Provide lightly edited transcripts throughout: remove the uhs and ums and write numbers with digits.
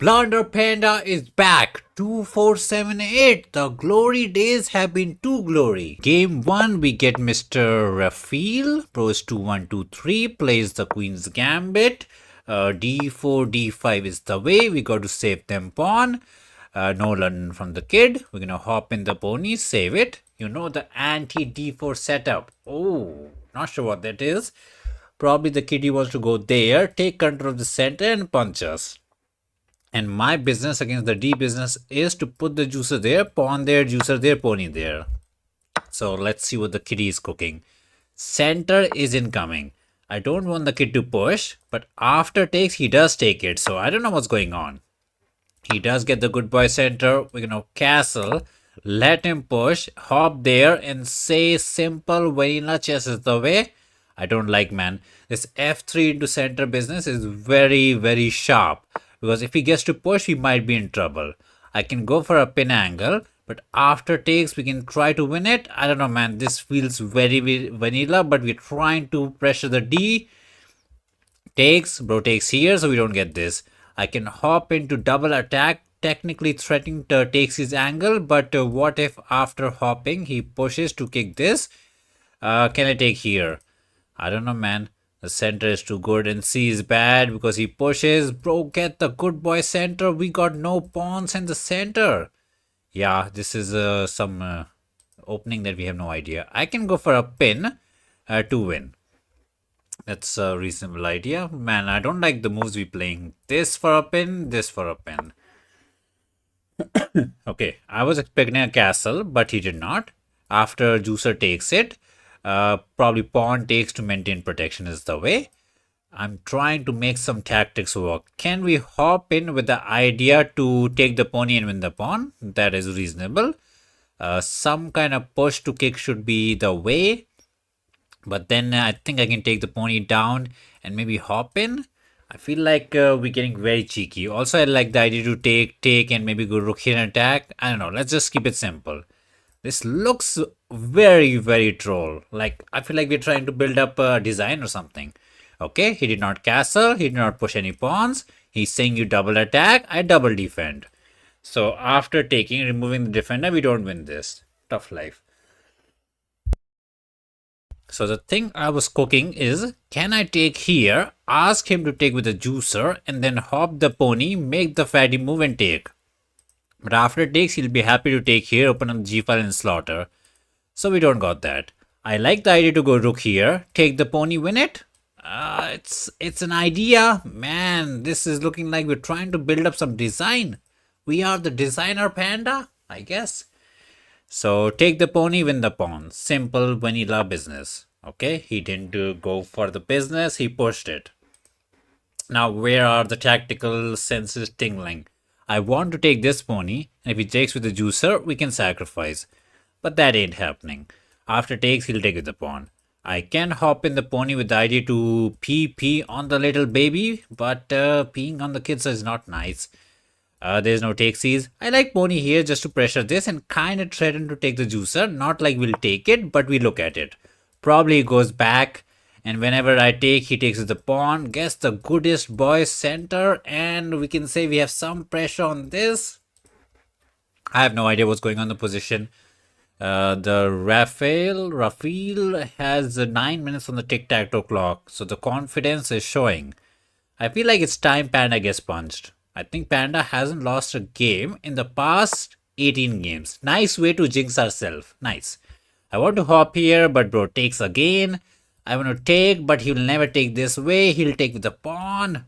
Blunder Panda is back. 2478. The glory days have been too glory. Game 1, we get Mr. Raphael. Pros 2123 plays the Queen's Gambit. D4, D5 is the way. We got to save them pawn. No London from the kid. We're gonna hop in the pony, save it. You know the anti D4 setup. Oh, not sure what that is. Probably the kitty wants to go there, take control of the center and punch us. And my business against the D business is to put the juicer there, pawn there, juicer there, pony there. So let's see what the kitty is cooking. Center is incoming. I don't want the kid to push, but after takes, he does take it. So I don't know what's going on. He does get the good boy center. We're going to castle. Let him push. Hop there and say simple vanilla chess is the way. I don't like, man. This F3 into center business is very, very sharp. Because if he gets to push, we might be in trouble. I can go for a pin angle, but after takes, we can try to win it. I don't know, man. This feels very, very vanilla, but we're trying to pressure the D. Takes, bro takes here, so we don't get this. I can hop into double attack, technically threatening to takes his angle, but what if after hopping, he pushes to kick this? Can I take here? I don't know, man. The center is too good and C is bad because he pushes. Bro, get the good boy center. We got no pawns in the center. Yeah, this is some opening that we have no idea. I can go for a pin to win. That's a reasonable idea. Man, I don't like the moves we playing. This for a pin, this for a pin. Okay, I was expecting a castle, but he did not. After juicer takes it, probably pawn takes to maintain protection is the way. I'm trying to make some tactics work. Can we hop in with the idea to take the pony and win the pawn? That is reasonable. Some kind of push to kick should be the way. But then I think I can take the pony down and maybe hop in. I feel like we're getting very cheeky. Also, I like the idea to take and maybe go rook here and attack. I don't know. Let's just keep it simple. This looks very, very troll. Like, I feel like we're trying to build up a design or something. Okay, he did not castle. He did not push any pawns. He's saying you double attack. I double defend. So after taking, removing the defender, we don't win this. Tough life. So the thing I was cooking is, can I take here, ask him to take with the juicer, and then hop the pony, make the fatty move and take. But after it takes, he'll be happy to take here, open up the g-file and slaughter. So we don't got that. I like the idea to go rook here, take the pony, win it. It's an idea. Man, this is looking like we're trying to build up some design. We are the designer panda, I guess. So take the pony, win the pawn. Simple vanilla business. Okay, he didn't go for the business, he pushed it. Now where are the tactical senses tingling? I want to take this pony, and if he takes with the juicer, we can sacrifice. But that ain't happening. After takes, he'll take with the pawn. I can hop in the pony with the idea to pee on the little baby, but peeing on the kids is not nice. There's no takesies. I like pony here just to pressure this and kind of threaten to take the juicer. Not like we'll take it, but we look at it. Probably he goes back, and whenever I take, he takes the pawn, gets the goodest boy center, and we can say we have some pressure on this. I have no idea what's going on in the position. The Raphael has 9 minutes on the tic-tac-toe clock, so the confidence is showing. I feel like it's time Panda gets punched. I think Panda hasn't lost a game in the past 18 games. Nice way to jinx ourselves. Nice. I want to hop here, but bro takes again. I want to take, but he'll never take this way. He'll take with the pawn.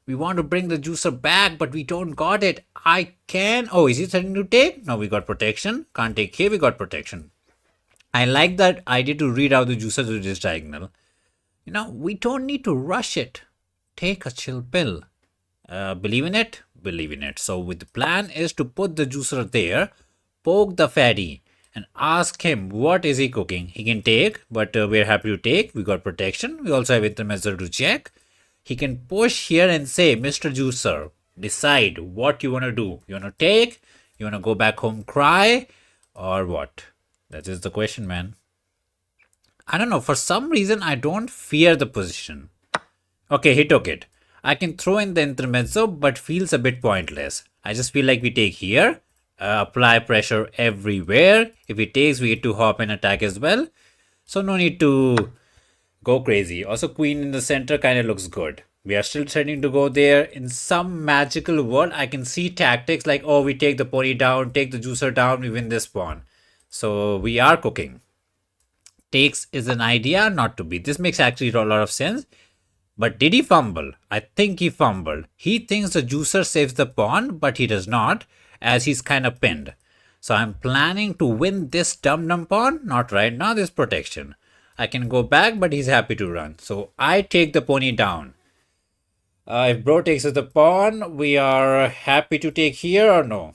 We want to bring the juicer back, but we don't got it. I can. Oh, is he threatening to take? No, we got protection. Can't take here. We got protection. I like that idea to read out the juicer to this diagonal. You know, we don't need to rush it. Take a chill pill. Believe in it? Believe in it. So with the plan is to put the juicer there, poke the fatty, and ask him what is he cooking. He can take, but we're happy to take. We got protection. We also have it the measure to check. He can push here and say, Mr. Juicer, decide what you want to do. You want to take? You want to go back home, cry? Or what? That is the question, man. I don't know. For some reason, I don't fear the position. Okay, he took it. I can throw in the intermezzo, but feels a bit pointless. I just feel like we take here, apply pressure everywhere. If he takes, we get to hop and attack as well. So no need to go crazy. Also, queen in the center kind of looks good. We are still trying to go there. In some magical world, I can see tactics like, oh, we take the pony down, take the juicer down, we win this pawn. So we are cooking. Takes is an idea, not to be. This makes actually a lot of sense. But did he fumble? I think he fumbled. He thinks the juicer saves the pawn, but he does not, as he's kind of pinned. So I'm planning to win this dum-dum pawn. Not right now, there's protection. I can go back, but he's happy to run. So I take the pony down. If bro takes the pawn, we are happy to take here or no?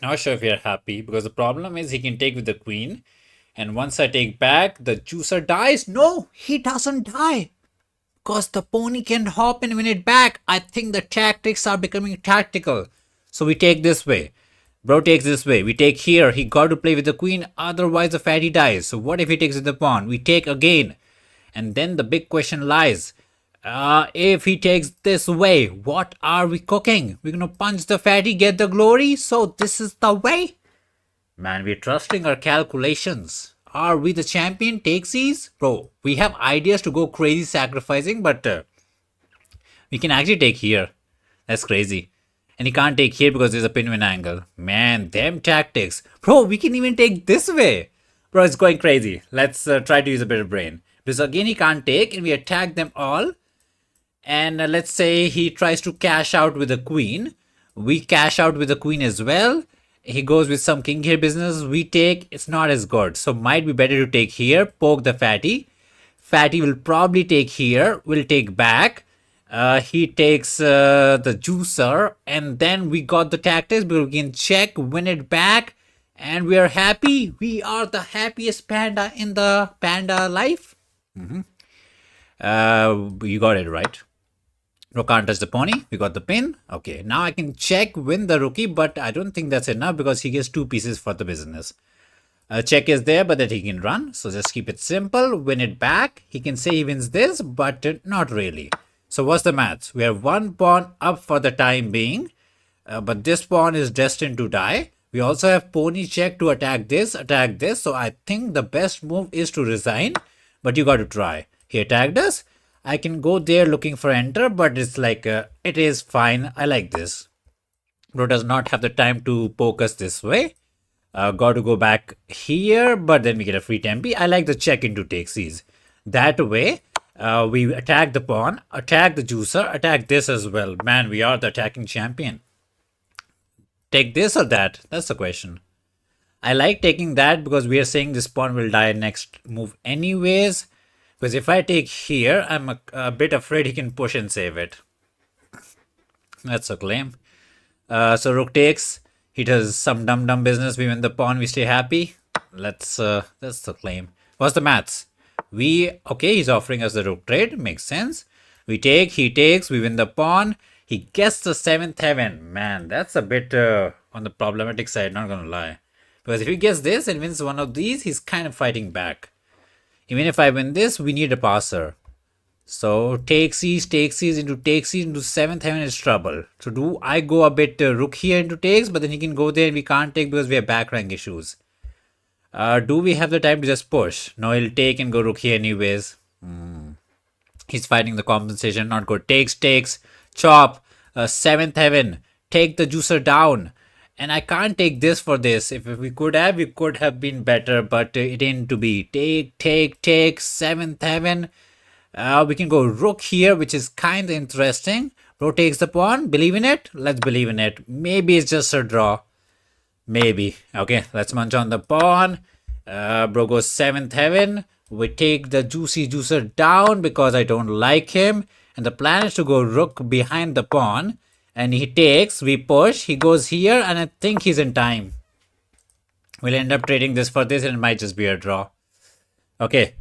Not sure if we are happy, because the problem is he can take with the queen. And once I take back, the juicer dies. No, he doesn't die. Because the pony can hop and win it back. I think the tactics are becoming tactical. So we take this way. Bro takes this way. We take here. He got to play with the queen. Otherwise the fatty dies. So what if he takes with the pawn? We take again. And then the big question lies. If he takes this way, what are we cooking? We're going to punch the fatty, get the glory. So this is the way. Man, we're trusting our calculations. Are we the champion? Takesies? Bro, we have ideas to go crazy sacrificing, but we can actually take here. That's crazy. And he can't take here because there's a pin-win angle. Man, them tactics. Bro, we can even take this way. Bro, it's going crazy. Let's try to use a bit of brain. Because again, he can't take and we attack them all. And let's say he tries to cash out with the queen. We cash out with the queen as well. He goes with some king here business. We take. It's not as good. So might be better to take here. Poke the fatty. Fatty will probably take here. We'll take back. He takes the juicer. And then we got the tactics. But we can check. Win it back. And we are happy. We are the happiest panda in the panda life. You got it right. Rook can't touch the pony. We got the pin. Okay, now I can check, win the rookie, but I don't think that's enough because he gets 2 pieces for the business. Check is there, but that he can run. So just keep it simple. Win it back. He can say he wins this, but not really. So what's the maths? We have 1 pawn up for the time being, but this pawn is destined to die. We also have pony check to attack this. So I think the best move is to resign, but you got to try. He attacked us. I can go there looking for enter, but it's like, it is fine. I like this. Bro does not have the time to poke us this way. Got to go back here, but then we get a free tempi. I like the check into takesies. That way, we attack the pawn, attack the juicer, attack this as well. Man, we are the attacking champion. Take this or that? That's the question. I like taking that because we are saying this pawn will die next move anyways. Because if I take here, I'm a bit afraid he can push and save it. That's a claim. So rook takes. He does some dumb business. We win the pawn. We stay happy. That's the claim. What's the maths? Okay, he's offering us the rook trade. Makes sense. We take. He takes. We win the pawn. He gets the 7th heaven. Man, that's a bit on the problematic side. Not gonna lie. Because if he gets this and wins one of these, he's kind of fighting back. Even if I win this, we need a passer. So takesies into 7th heaven is trouble. So do I go a bit rook here into takes, but then he can go there and we can't take because we have back rank issues. Do we have the time to just push? No, he'll take and go rook here anyways. He's fighting the compensation, not good. Takes, chop, 7th heaven, take the juicer down. And I can't take this for this. If we could have, been better, but it ain't to be. Take, 7th heaven. We can go rook here, which is kind of interesting. Bro takes the pawn. Believe in it? Let's believe in it. Maybe it's just a draw. Maybe. Okay, let's munch on the pawn. Bro goes 7th heaven. We take the juicy juicer down because I don't like him. And the plan is to go rook behind the pawn. And he takes, we push, he goes here, and I think he's in time. We'll end up trading this for this, and it might just be a draw. Okay,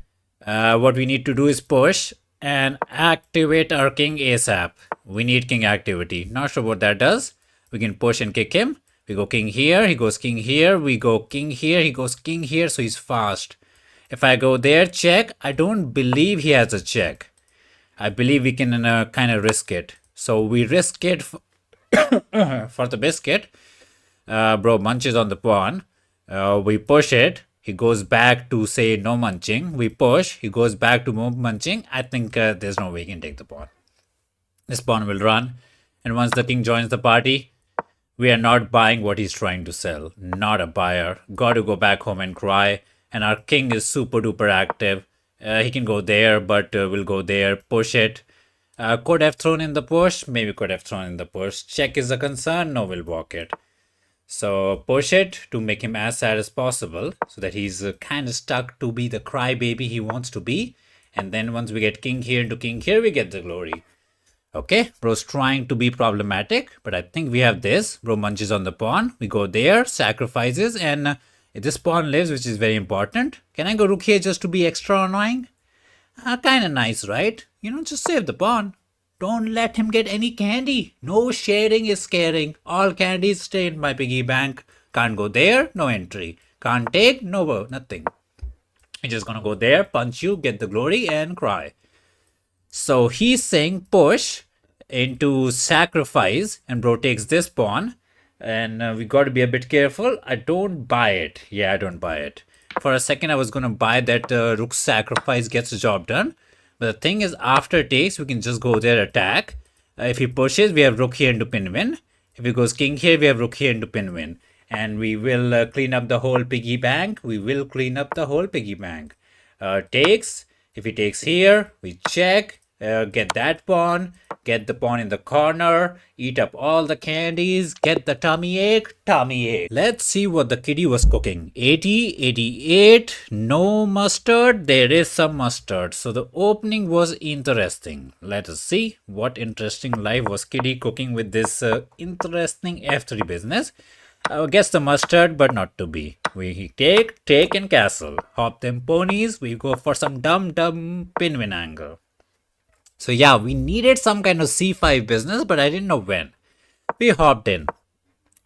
what we need to do is push and activate our king ASAP. We need king activity. Not sure what that does. We can push and kick him. We go king here, he goes king here, we go king here, he goes king here, so he's fast. If I go there, check, I don't believe he has a check. I believe we can kind of risk it. So we risk it for the biscuit. Bro munches on the pawn. We push it. He goes back to say no munching. We push. He goes back to more munching. I think there's no way he can take the pawn. This pawn will run. And once the king joins the party, we are not buying what he's trying to sell. Not a buyer. Got to go back home and cry. And our king is super duper active. He can go there, but we'll go there. Push it. Could have thrown in the push. Maybe could have thrown in the push. Check is a concern. No, we'll walk it. So push it to make him as sad as possible so that he's kind of stuck to be the crybaby he wants to be. And then once we get king here into king here, we get the glory. Okay, bro's trying to be problematic, but I think we have this. Bro munches on the pawn. We go there, sacrifices, and if this pawn lives, which is very important. Can I go rook here just to be extra annoying? Kind of nice, right? Just save the pawn. Don't let him get any candy. No sharing is caring. All candies stay in my piggy bank. Can't go there, no entry. Can't take, no, nothing. You're just gonna go there, punch you, get the glory, and cry. So he's saying push into sacrifice, and bro takes this pawn. And we got to be a bit careful. I don't buy it. Yeah, I don't buy it. For a second, I was gonna buy that rook sacrifice gets the job done. But the thing is, after takes, we can just go there, attack. If he pushes, we have rook here into pin win. If he goes king here, we have rook here into pin win. And we will clean up the whole piggy bank. We will clean up the whole piggy bank. Takes. If he takes here, we check. Get that pawn. Get the pawn in the corner. Eat up all the candies. Get the tummy ache. Tummy ache. Let's see what the kitty was cooking. 80, 88. No mustard. There is some mustard. So the opening was interesting. Let us see what interesting life was kitty cooking with this interesting F3 business. I guess the mustard, but not to be. We take and castle. Hop them ponies. We go for some dumb pin win angle. So yeah, we needed some kind of c5 business, but I didn't know when. We hopped in.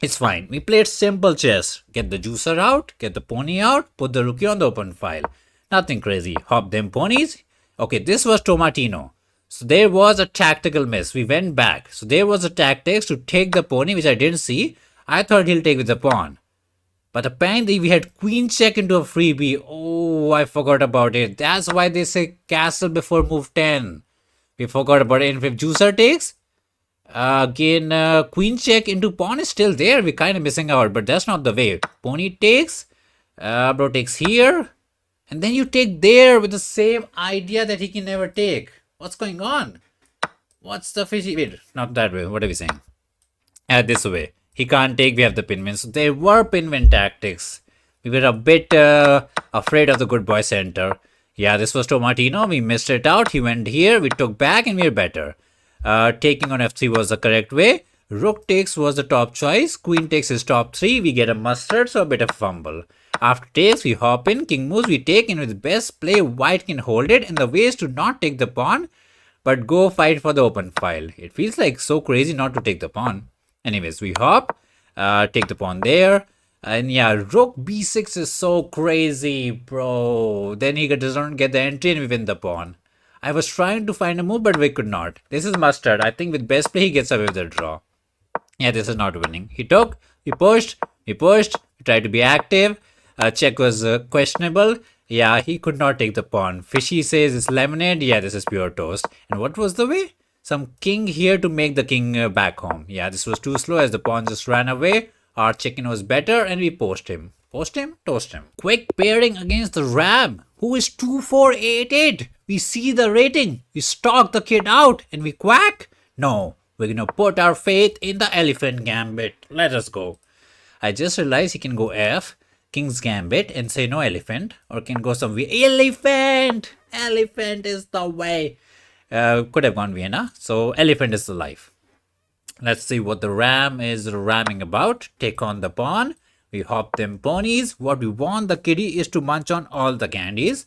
It's fine. We played simple chess. Get the juicer out, get the pony out, put the rookie on the open file. Nothing crazy. Hop them ponies. Okay, this was Tomatino. So there was a tactical miss. We went back. So there was a tactics to take the pony, which I didn't see. I thought he'll take with the pawn. But apparently we had queen check into a freebie. Oh, I forgot about it. That's why they say castle before move 10. We forgot about it. And if juicer takes, again, queen check into pawn is still there. We're kind of missing out, but that's not the way. Pony takes, bro takes here, and then you take there with the same idea that he can never take. What's going on? What's the fishy? Wait, not that way. What are we saying? This way. He can't take. We have the pinwin. So there were pinwin tactics. We were a bit afraid of the good boy center. Yeah, this was Tomatino. We missed it out. He went here. We took back and we are better. Taking on f3 was the correct way. Rook takes was the top choice. Queen takes is top 3. We get a mustard, so a bit of fumble. After takes, we hop in. King moves, we take. And with best play, white can hold it. And the way is to not take the pawn, but go fight for the open file. It feels like so crazy not to take the pawn. Anyways, we hop. Take the pawn there. And yeah, rook b6 is so crazy, bro. Then he doesn't get the entry and we win the pawn. I was trying to find a move, but we could not. This is mustard. I think with best play, he gets away with the draw. Yeah, this is not winning. He took, we pushed, we tried to be active. Check was questionable. Yeah, he could not take the pawn. Fishy says it's lemonade. Yeah, this is pure toast. And what was the way? Some king here to make the king back home. Yeah, this was too slow as the pawn just ran away. Our chicken was better and we post him. Post him? Toast him. Quick pairing against the Ram, who is 2488. We see the rating. We stalk the kid out and we quack. No, we're gonna put our faith in the elephant gambit. Let us go. I just realized he can go F, King's Gambit, and say no elephant. Or can go some elephant. Elephant is the way. Could have gone Vienna. So elephant is the life. Let's see what the ram is ramming about. Take on the pawn. We hop them ponies. What we want the kitty is to munch on all the candies.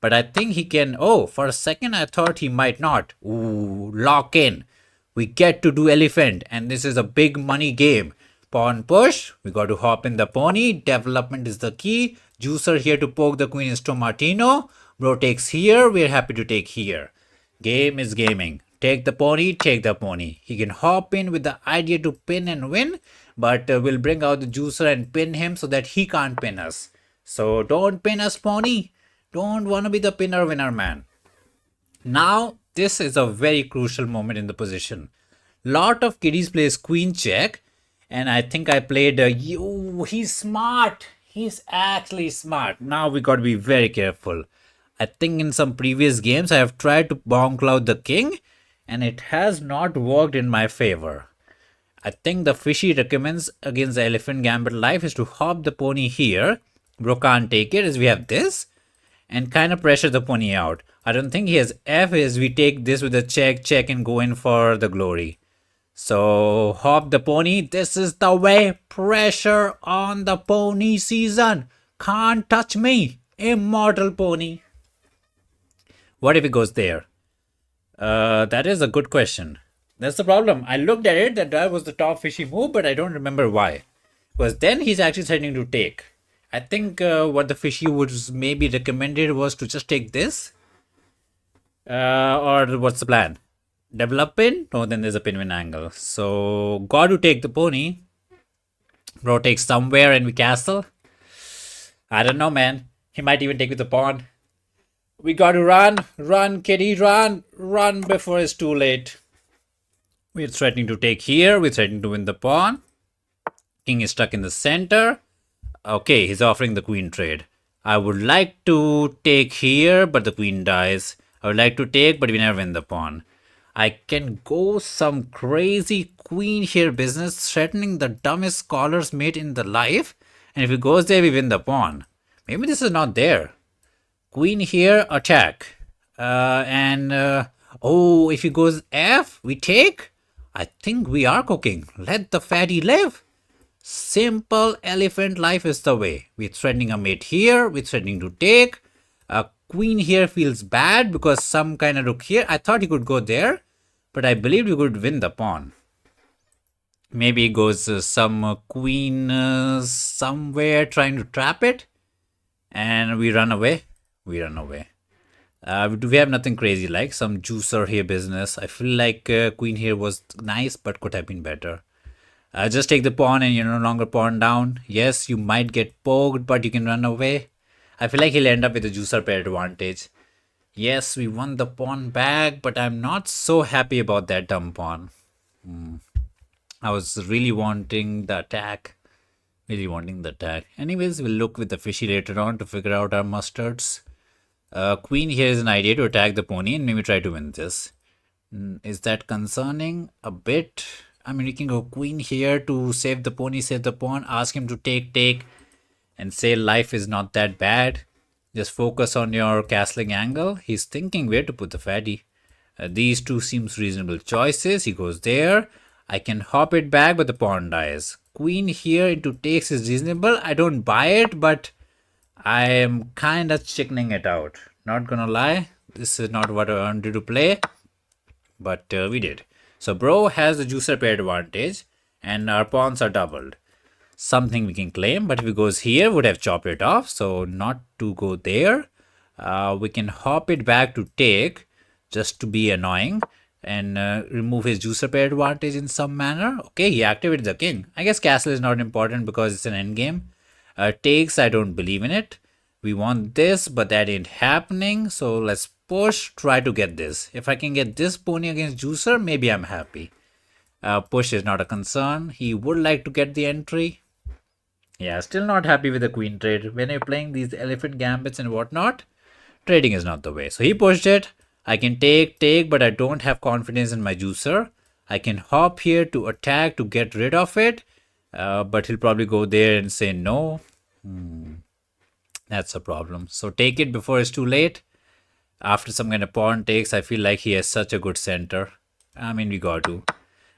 But I think he can... Oh, for a second I thought he might not. Ooh, lock in. We get to do elephant. And this is a big money game. Pawn push. We got to hop in the pony. Development is the key. Juicer here to poke the queen is Tomatino. Bro takes here. We're happy to take here. Game is gaming. Take the pony, take the pony. He can hop in with the idea to pin and win, but we'll bring out the juicer and pin him so that he can't pin us. So don't pin us, pony. Don't want to be the pinner winner, man. Now, this is a very crucial moment in the position. Lot of kiddies plays queen check, and I think I played. He's smart. He's actually smart. Now we got to be very careful. I think in some previous games I have tried to bomb cloud the king, and it has not worked in my favor. I think the fishy recommends against the elephant gambit life is to hop the pony here. Bro can't take it as we have this and kind of pressure the pony out. I don't think he has F as we take this with a check and go in for the glory. So hop the pony. This is the way. Pressure on the pony season. Can't touch me. Immortal pony. What if it goes there? That is a good question. That's the problem. I looked at it. That was the top fishy move, but I don't remember why. Because then he's actually threatening to take. I think what the fishy would maybe recommended was to just take this. Or what's the plan? Develop pin? No, then there's a pin win angle. So, got to take the pony. Bro takes somewhere and we castle. I don't know, man. He might even take with the pawn. We got to run. Run, kitty, run. Run before it's too late. We're threatening to take here. We're threatening to win the pawn. King is stuck in the center. Okay, he's offering the queen trade. I would like to take here, but the queen dies. I would like to take, but we never win the pawn. I can go some crazy queen here business, threatening the dumbest scholar's mate in the life. And if he goes there, we win the pawn. Maybe this is not there. Queen here, attack. Oh, if he goes F, we take. I think we are cooking. Let the fatty live. Simple elephant life is the way. We're threatening a mate here. We're threatening to take. A queen here feels bad because some kind of rook here. I thought he could go there, but I believed we could win the pawn. Maybe he goes some queen somewhere trying to trap it. And we run away. We run away. We have nothing crazy like some juicer here business. I feel like queen here was nice, but could have been better. Just take the pawn and you're no longer pawn down. Yes, you might get poked, but you can run away. I feel like he'll end up with a juicer pair advantage. Yes, we won the pawn back, but I'm not so happy about that dumb pawn. I was really wanting the attack. Anyways, we'll look with the fishy later on to figure out our mustards. Queen here is an idea to attack the pony and maybe try to win this. Is that concerning? A bit. I mean, you can go queen here to save the pony, save the pawn, ask him to take, and say life is not that bad. Just focus on your castling angle. He's thinking where to put the fatty. These two seems reasonable choices. He goes there. I can hop it back, but the pawn dies. Queen here into takes is reasonable. I don't buy it, but I am kind of chickening it out. Not gonna lie. This is not what I wanted to play, but we did. So bro has the juicer pair advantage and our pawns are doubled. Something we can claim, but if he goes here, would have chopped it off. So not to go there. We can hop it back to take just to be annoying and remove his juicer pair advantage in some manner. Okay, he activated the king. I guess castle is not important because it's an endgame. Takes, I don't believe in it. We want this, but that ain't happening. So let's push, try to get this. If I can get this pony against juicer, maybe I'm happy. Push is not a concern. He would like to get the entry. Yeah, still not happy with the queen trade. When you're playing these elephant gambits and whatnot, trading is not the way. So he pushed it. I can take, but I don't have confidence in my juicer. I can hop here to attack to get rid of it. But he'll probably go there and say no. That's a problem. So take it before it's too late. After some kind of pawn takes, I feel like he has such a good center. I mean, we got to.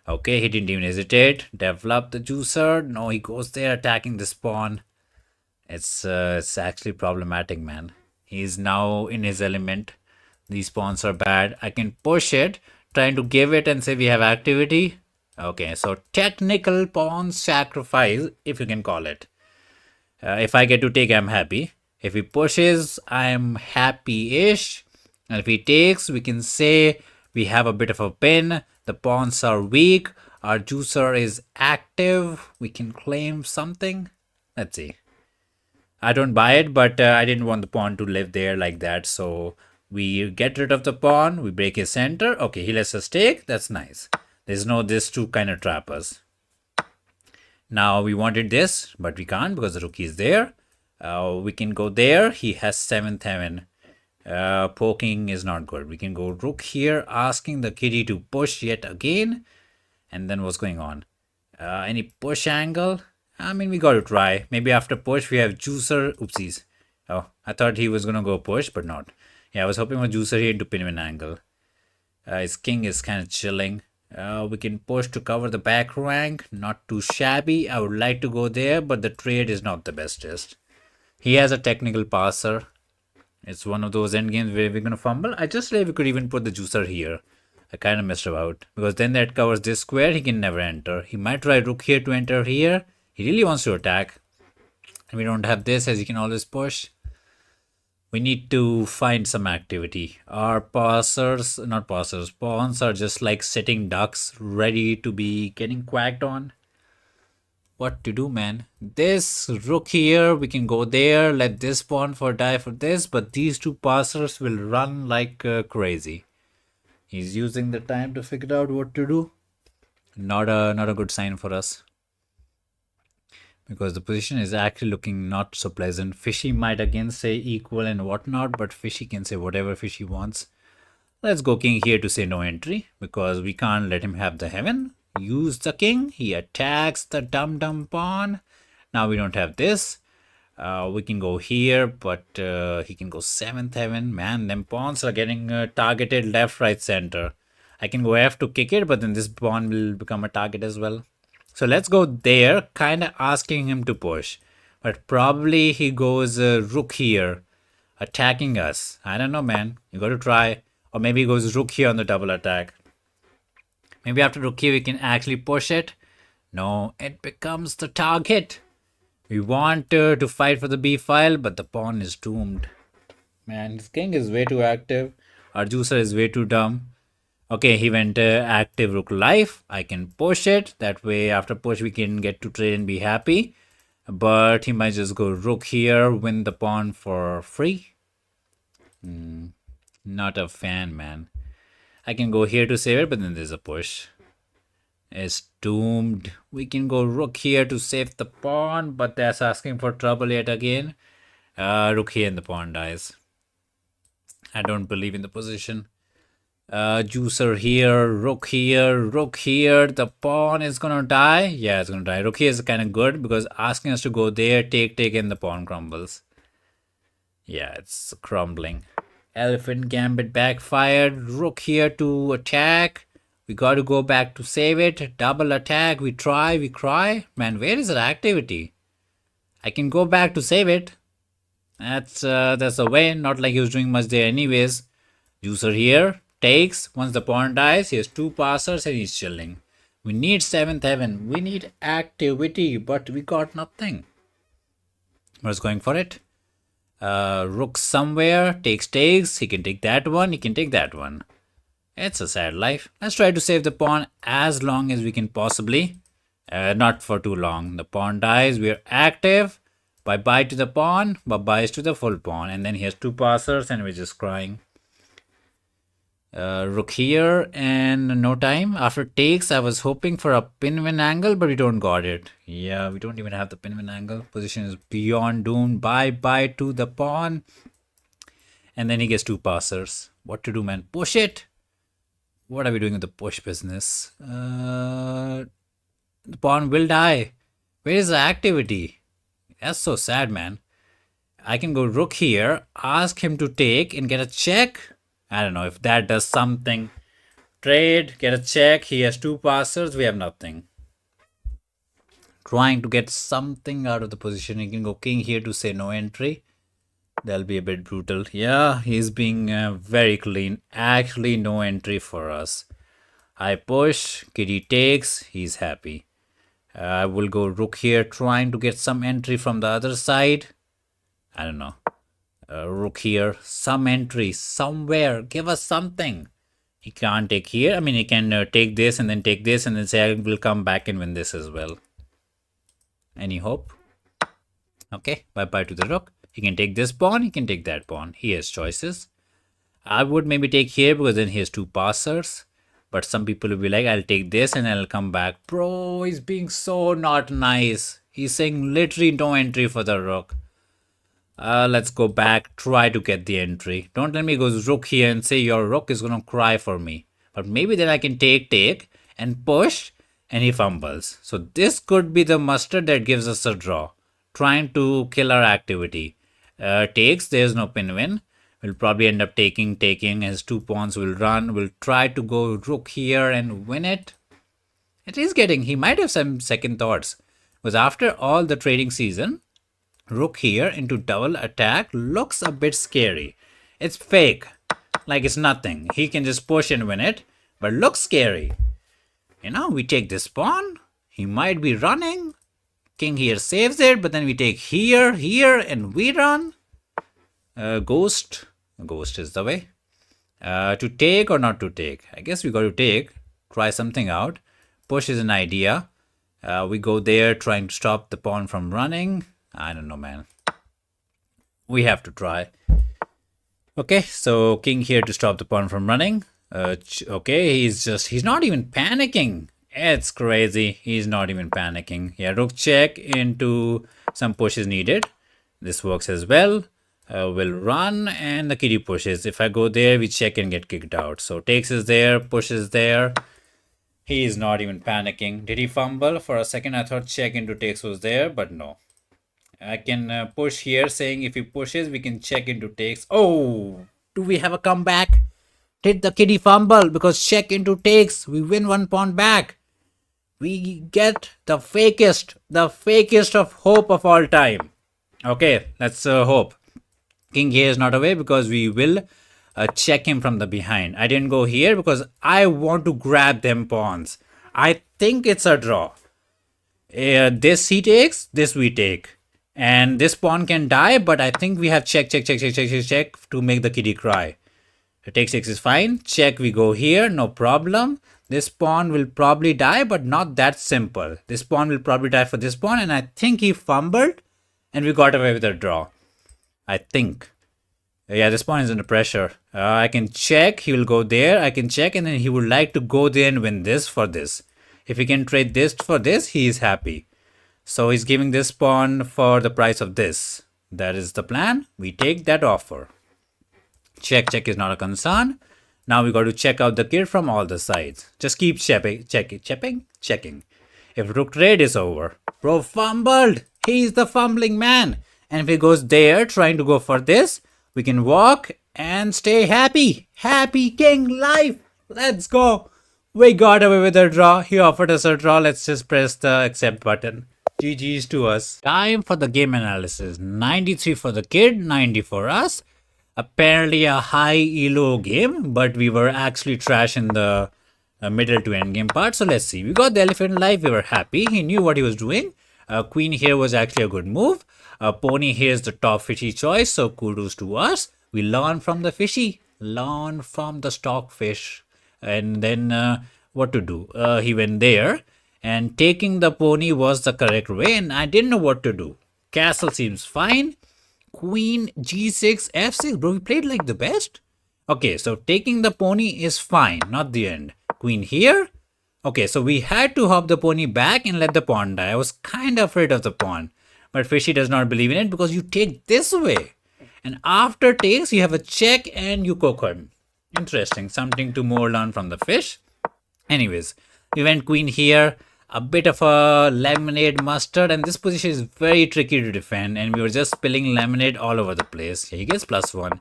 Okay, he didn't even hesitate. Develop the juicer. No, he goes there attacking this pawn. It's actually problematic, man. He's now in his element. These pawns are bad. I can push it, trying to give it and say we have activity. Okay, so technical pawn sacrifice, if you can call it. If I get to take, I'm happy. If he pushes, I'm happy-ish. And if he takes, we can say we have a bit of a pin. The pawns are weak. Our juicer is active. We can claim something. Let's see. I don't buy it, but I didn't want the pawn to live there like that. So we get rid of the pawn. We break his center. Okay, he lets us take. That's nice. There's no this to kind of trap us. Now we wanted this, but we can't because the rook is there. We can go there. He has 7th heaven. Poking is not good. We can go rook here, asking the kitty to push yet again. And then what's going on? Any push angle? I mean, we got to try. Maybe after push, we have juicer. Oopsies. Oh, I thought he was going to go push, but not. Yeah, I was hoping for juicer here into pin angle. His king is kind of chilling. We can push to cover the back rank. Not too shabby. I would like to go there, but the trade is not the bestest. He has a technical passer. It's one of those endgames where we're going to fumble. I just say we could even put the juicer here. I kind of messed about. Because then that covers this square. He can never enter. He might try rook here to enter here. He really wants to attack. And we don't have this as he can always push. We need to find some activity. Our passers, not passers, pawns are just like sitting ducks ready to be getting quacked on. What to do, man? This rook here, we can go there, let this pawn for die for this, but these two passers will run like crazy. He's using the time to figure out what to do. Not a good sign for us. Because the position is actually looking not so pleasant. Fishy might again say equal and whatnot, but Fishy can say whatever Fishy wants. Let's go king here to say no entry, because we can't let him have the heaven. Use the king. He attacks the dumb pawn. Now we don't have this. We can go here, but he can go 7th heaven. Man, them pawns are getting targeted left, right, center. I can go F to kick it, but then this pawn will become a target as well. So let's go there, kind of asking him to push. But probably he goes rook here, attacking us. I don't know, man. You got to try. Or maybe he goes rook here on the double attack. Maybe after rook here we can actually push it. No, it becomes the target. We want to fight for the b file, but the pawn is doomed. Man, his king is way too active. Our juicer is way too dumb. Okay, he went active rook life. I can push it. That way, after push, we can get to trade and be happy. But he might just go rook here, win the pawn for free. Not a fan, man. I can go here to save it, but then there's a push. It's doomed. We can go rook here to save the pawn, but that's asking for trouble yet again. Rook here and the pawn dies. I don't believe in the position. Juicer here, rook here, rook here. The pawn is gonna die. Yeah, it's gonna die. Rook here is kind of good because asking us to go there, take, and the pawn crumbles. Yeah, it's crumbling. Elephant Gambit backfired. Rook here to attack. We got to go back to save it. Double attack. We try, we cry. Man, where is that activity? I can go back to save it. That's the way. Not like he was doing much there anyways. Juicer here. Takes. Once the pawn dies, he has 2 passers and he's chilling. We need 7th heaven. We need activity, but we got nothing. What's going for it? Rook somewhere. Takes. He can take that one. He can take that one. It's a sad life. Let's try to save the pawn as long as we can possibly. Not for too long. The pawn dies. We're active. Bye-bye to the pawn. Bye-byes to the full pawn. And then he has 2 passers and we're just crying. Rook here and no time. After takes, I was hoping for a pin-win angle, but we don't got it. Yeah, we don't even have the pin-win angle. Position is beyond doomed. Bye-bye to the pawn. And then he gets 2 passers. What to do, man? Push it. What are we doing with the push business? The pawn will die. Where is the activity? That's so sad, man. I can go rook here, ask him to take and get a check. I don't know if that does something. Trade, get a check. He has 2 passers. We have nothing. Trying to get something out of the position. He can go king here to say no entry. That'll be a bit brutal. Yeah, he's being very clean. Actually, no entry for us. I push. Kitty takes. He's happy. I will go rook here, trying to get some entry from the other side. I don't know. Rook here, some entry, somewhere, give us something. He can't take here. I mean, he can take this and then take this and then say, I will come back and win this as well. Any hope? Okay, bye-bye to the rook. He can take this pawn, he can take that pawn. He has choices. I would maybe take here because then he has two passers. But some people will be like, I'll take this and I'll come back. Bro, he's being so not nice. He's saying literally no entry for the rook. Let's go back, try to get the entry. Don't let me go rook here and say your rook is going to cry for me. But maybe then I can take and push and he fumbles. So this could be the mustard that gives us a draw. Trying to kill our activity. Takes, there's no pin win. We'll probably end up taking. His 2 pawns will run. We'll try to go rook here and win it. It is getting, he might have some second thoughts. Because after all the trading season, rook here into double attack looks a bit scary. It's fake. Like it's nothing. He can just push and win it. But looks scary. You know, we take this pawn. He might be running. King here saves it. But then we take here, and we run. Ghost. Ghost is the way. To take or not to take? I guess we got to take. Try something out. Push is an idea. We go there trying to stop the pawn from running. I don't know, man. We have to try. Okay, so king here to stop the pawn from running. Okay, he's not even panicking. It's crazy. He's not even panicking. Yeah, rook check into some push is needed. This works as well. Will run and the kitty pushes. If I go there, we check and get kicked out. So takes is there, push is there. He is not even panicking. Did he fumble? For a second, I thought check into takes was there, but no. I can push here, saying if he pushes, we can check into takes. Oh, do we have a comeback? Did the kitty fumble? Because check into takes, we win 1 pawn back. We get the fakest of hope of all time. Okay, let's hope. King here is not away because we will check him from the behind. I didn't go here because I want to grab them pawns. I think it's a draw. This he takes, this we take. And this pawn can die, but I think we have check to make the kitty cry. Take 6 is fine. Check, we go here, no problem. This pawn will probably die, but not that simple. This pawn will probably die for this pawn, and I think he fumbled, and we got away with a draw. I think. Yeah, this pawn is under pressure. I can check. He will go there. I can check. And then he would like to go there and win this for this. If he can trade this for this, he is happy. So he's giving this pawn for the price of this. That is the plan. We take that offer. Check is not a concern. Now we got to check out the kid from all the sides. Just keep checking. If rook trade is over. Bro fumbled. He's the fumbling man. And if he goes there trying to go for this, we can walk and stay happy. Happy king life. Let's go. We got away with a draw. He offered us a draw. Let's just press the accept button. GG's to us. Time for the game analysis. 93 for the kid, 90 for us. Apparently a high ELO game, but we were actually trash in the middle to end game part. So let's see. We got the elephant live. We were happy. He knew what he was doing. Queen here was actually a good move. Pony here is the top fishy choice, so kudos to us. We learn from the fishy, learn from the stockfish. And then what to do? He went there, and taking the pony was the correct way, and I didn't know what to do. Castle seems fine. Queen, g6, f6. Bro, we played like the best. Okay, so taking the pony is fine, not the end. Queen here. Okay, so we had to hop the pony back and let the pawn die. I was kind of afraid of the pawn. But fishy does not believe in it because you take this way. And after takes, you have a check and you cook him. Interesting. Something to more learn from the fish. Anyways, we went queen here. A bit of a lemonade mustard. And this position is very tricky to defend. And we were just spilling lemonade all over the place. Yeah, he gets +1.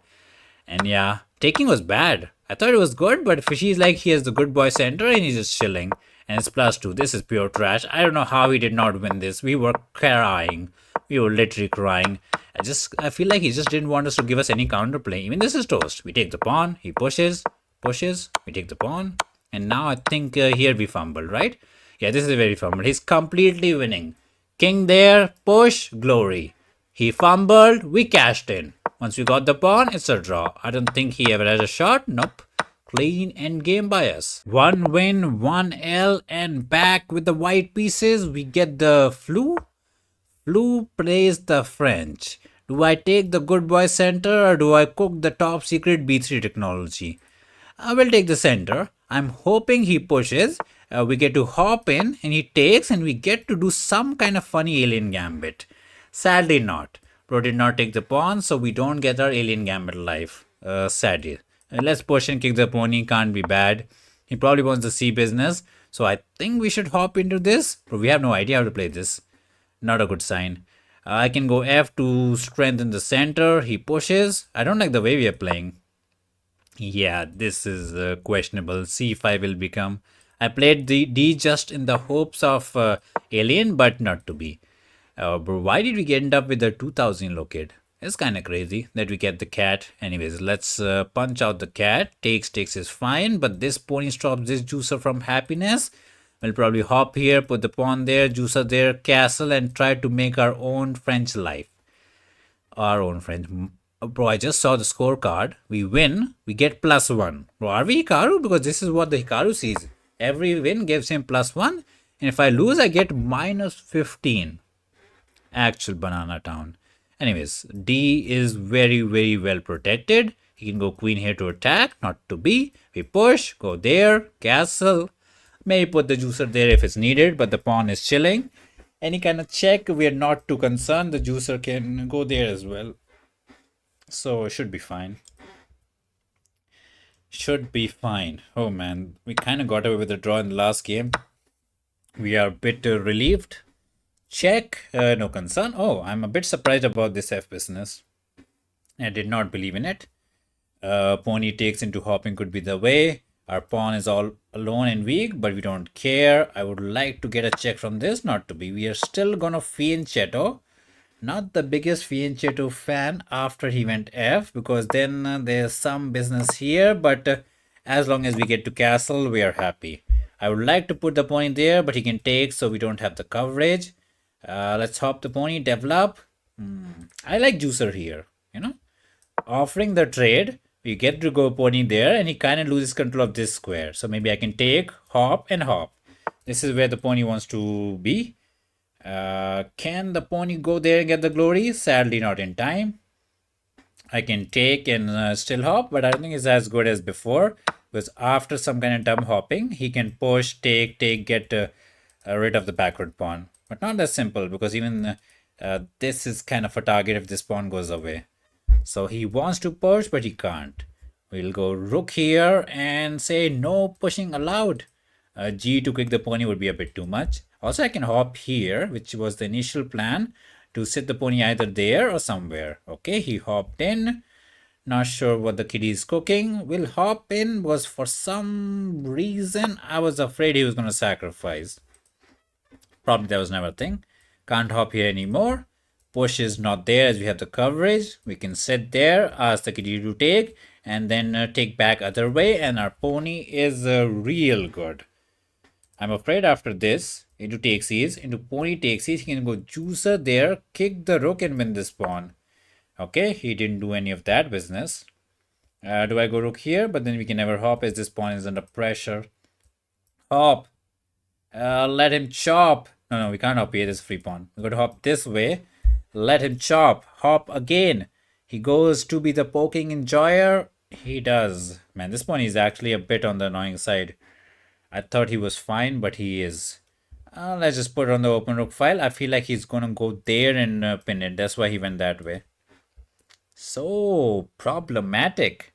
And yeah, taking was bad. I thought it was good, but fishy is like he has the good boy center and he's just chilling. And it's +2. This is pure trash. I don't know how he did not win this. We were crying. We were literally crying. I feel like he just didn't want us to give us any counterplay. Even this is toast. We take the pawn. He pushes. We take the pawn. And now I think here we fumbled, right? Yeah, this is a very fumble. He's completely winning. King there. Push. Glory. He fumbled. We cashed in. Once we got the pawn, it's a draw. I don't think he ever has a shot. Nope. Clean endgame by us. One win, one L, and back with the white pieces. We get the flu. Flu plays the French. Do I take the good boy center or do I cook the top secret B3 technology? I will take the center. I'm hoping he pushes. We get to hop in and he takes and we get to do some kind of funny alien gambit. Sadly not. Bro did not take the pawn, so we don't get our alien gambit life. Sadly. Let's push and kick the pony, can't be bad. He probably wants the C business, so I think we should hop into this. But we have no idea how to play this. Not a good sign. I can go F to strengthen the center. He pushes. I don't like the way we are playing. Yeah, this is questionable. C5 will become. I played the D just in the hopes of alien, but not to be. But why did we end up with the 2000 locate? It's kind of crazy that we get the cat. Anyways, let's punch out the cat. Takes is fine, but this pony stops this juicer from happiness. We'll probably hop here, put the pawn there, juicer there, castle, and try to make our own French life. Our own French. Bro, I just saw the scorecard. We win, we get +1. Bro, are we Hikaru? Because this is what the Hikaru sees. Every win gives him +1. And if I lose, I get -15. Actual banana town. Anyways, D is very, very well protected. He can go queen here to attack, not to be. We push, go there, castle. Maybe put the juicer there if it's needed, but the pawn is chilling. Any kind of check, we are not too concerned. The juicer can go there as well. So it should be fine. Should be fine. Oh man, we kind of got away with a draw in the last game. We are a bit relieved. Check, no concern. Oh, I'm a bit surprised about this F business. I did not believe in it. Pony takes into hopping could be the way. Our pawn is all alone and weak, but we don't care. I would like to get a check from this, not to be. We are still gonna fianchetto. Not the biggest fianchetto fan after he went F, because then there's some business here, but as long as we get to castle, we are happy. I would like to put the pony there, but he can take, so we don't have the coverage. Let's hop the pony, develop. I like juicer here, you know. Offering the trade, we get to go pony there, and he kind of loses control of this square. So maybe I can take, hop, and hop. This is where the pony wants to be. Can the pony go there and get the glory? Sadly, not in time. I can take and still hop, but I don't think it's as good as before. Because after some kind of dumb hopping, he can push, take, get rid of the backward pawn. But not that simple, because even this is kind of a target if this pawn goes away. So he wants to push, but he can't. We'll go rook here and say no pushing allowed. G to kick the pony would be a bit too much. Also, I can hop here, which was the initial plan, to sit the pony either there or somewhere. Okay, he hopped in. Not sure what the kitty is cooking. Will hop in was for some reason I was afraid he was going to sacrifice. Probably that was never a thing. Can't hop here anymore. Push is not there as we have the coverage. We can sit there, ask the kitty to take, and then take back other way, and our pony is real good. I'm afraid after this, into takes ease, into pony takes ease, he can go juicer there, kick the rook and win this pawn. Okay, he didn't do any of that business. Do I go rook here? But then we can never hop as this pawn is under pressure. Hop. Let him chop. No, we can't hop here, this free pawn. We're going to hop this way. Let him chop. Hop again. He goes to be the poking enjoyer. He does. Man, this pawn is actually a bit on the annoying side. I thought he was fine, but he is. Let's just put it on the open rook file. I feel like he's going to go there and pin it. That's why he went that way. So problematic.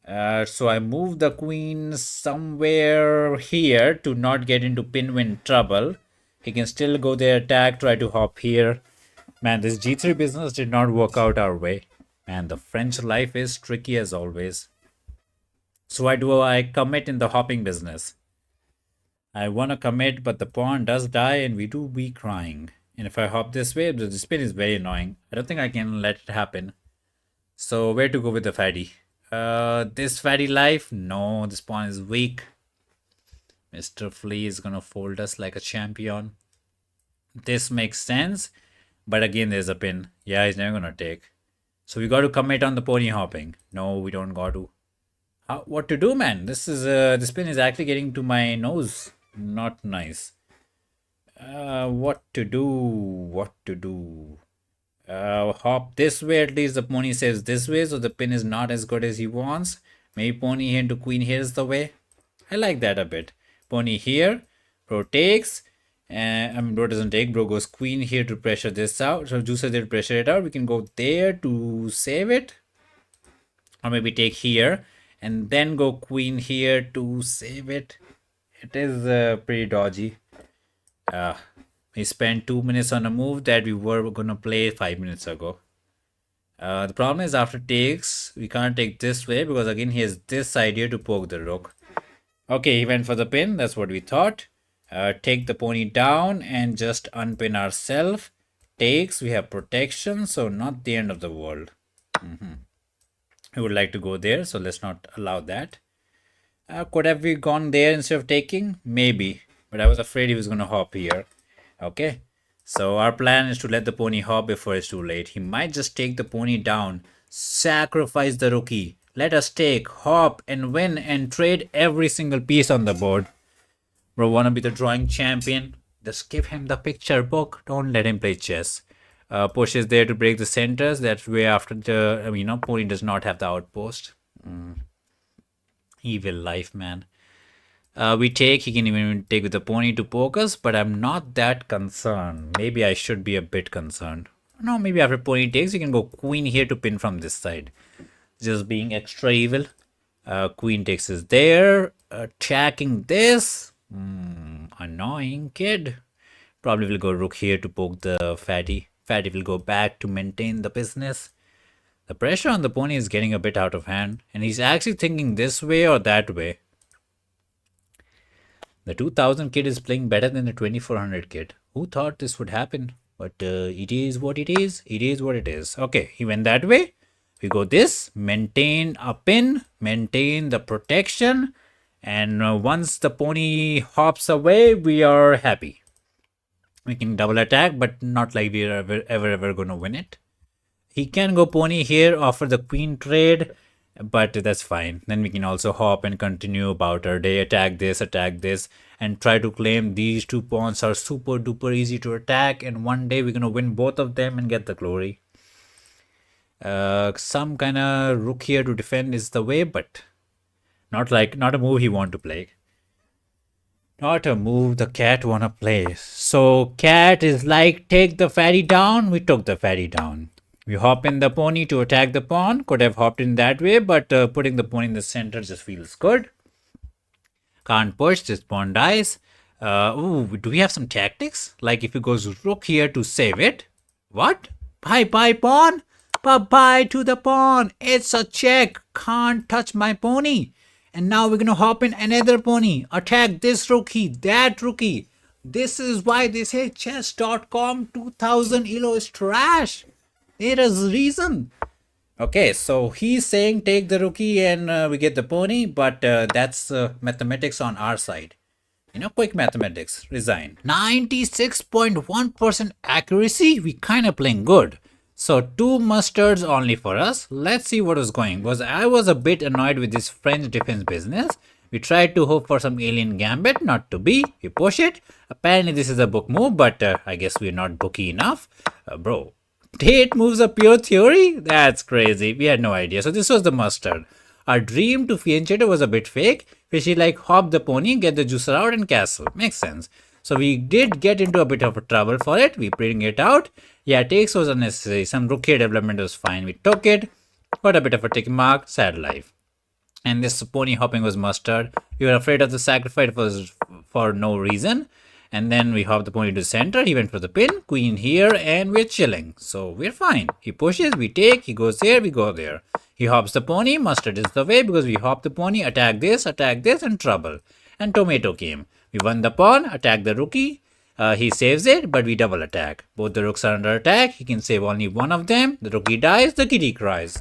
So I move the queen somewhere here to not get into pin-win trouble. He can still go there, attack, try to hop here. Man, this g3 business did not work out our way. Man, the French life is tricky as always. So why do I commit in the hopping business? I want to commit, but the pawn does die and we do be crying. And if I hop this way, the spin is very annoying. I don't think I can let it happen. So where to go with the fatty? This fatty life? No, this pawn is weak. Mr. Flea is gonna fold us like a champion. This makes sense. But again, there's a pin. Yeah, he's never gonna take. So we got to commit on the pony hopping. No, we don't got to. What to do, man? This pin is actually getting to my nose. Not nice. What to do? What to do? Hop this way. At least the pony says this way, so the pin is not as good as he wants. Maybe pony here into queen here is the way. I like that a bit. Pony here. Bro takes. Bro doesn't take. Bro goes queen here to pressure this out. So juicer there to pressure it out. We can go there to save it. Or maybe take here. And then go queen here to save it. It is pretty dodgy. We spent 2 minutes on a move that we were gonna play 5 minutes ago. The problem is after takes, we can't take this way because again he has this idea to poke the rook. Okay, he went for the pin, that's what we thought. Take the pony down and just unpin ourselves. Takes, we have protection, so not the end of the world. We would like to go there, so let's not allow that. Could have we gone there instead of taking? Maybe, but I was afraid he was going to hop here. Okay, so our plan is to let the pony hop before it's too late. He might just take the pony down, sacrifice the rookie. Let us take, hop and win and trade every single piece on the board. Bro, wanna be the drawing champion? Just give him the picture book. Don't let him play chess. Push is there to break the centers. That way after the, pony does not have the outpost. Evil life, man. We take, he can even take with the pony to poke us, but I'm not that concerned. Maybe I should be a bit concerned. No, maybe after pony takes, you can go queen here to pin from this side. Just being extra evil. Queen takes is there. Attacking this. Annoying kid. Probably will go rook here to poke the fatty. Fatty will go back to maintain the business. The pressure on the pony is getting a bit out of hand. And he's actually thinking this way or that way. The 2000 kid is playing better than the 2400 kid. Who thought this would happen? But it is what it is. It is what it is. Okay, he went that way. We go this. Maintain a pin. Maintain the protection. And once the pony hops away, we are happy. We can double attack, but not like we are ever going to win it. He can go pony here, offer the queen trade, but that's fine. Then we can also hop and continue about our day, attack this, and try to claim these two pawns are super duper easy to attack, and one day we're going to win both of them and get the glory. Some kind of rook here to defend is the way, but not a move he want to play. Not a move the cat wanna play. So cat is like, take the fatty down. We took the fatty down. We hop in the pony to attack the pawn. Could have hopped in that way, but putting the pony in the center just feels good. Can't push, this pawn dies. Do we have some tactics? Like if he goes rook here to save it. What? Bye pawn. Bye to the pawn. It's a check. Can't touch my pony. And now we're going to hop in another pony. Attack this rookie, that rookie. This is why they say chess.com 2000 ELO is trash. There is reason. Okay, so he's saying take the rookie and we get the pony. But that's mathematics on our side. Quick mathematics. Resign. 96.1% accuracy. We kind of playing good. So 2 mustards only for us. Let's see what was going. Because I was a bit annoyed with this French defense business. We tried to hope for some alien gambit, not to be. We push it. Apparently this is a book move, but I guess we're not booky enough. Bro, date moves are pure theory? That's crazy. We had no idea. So this was the mustard. Our dream to fianchetto was a bit fake. Fishy like hop the pony, get the juicer out and castle. Makes sense. So we did get into a bit of a trouble for it. We bring it out. Yeah, takes was unnecessary. Some rookie development was fine. We took it. Got a bit of a tick mark. Sad life. And this pony hopping was mustard. We were afraid of the sacrifice was for no reason. And then we hopped the pony to the center. He went for the pin. Queen here. And we're chilling. So we're fine. He pushes. We take. He goes there. We go there. He hops the pony. Mustard is the way because we hop the pony. Attack this, and trouble. And tomato came. We won the pawn, attack the rookie. He saves it, but we double attack. Both the rooks are under attack. He can save only one of them. The rookie dies, the kitty cries.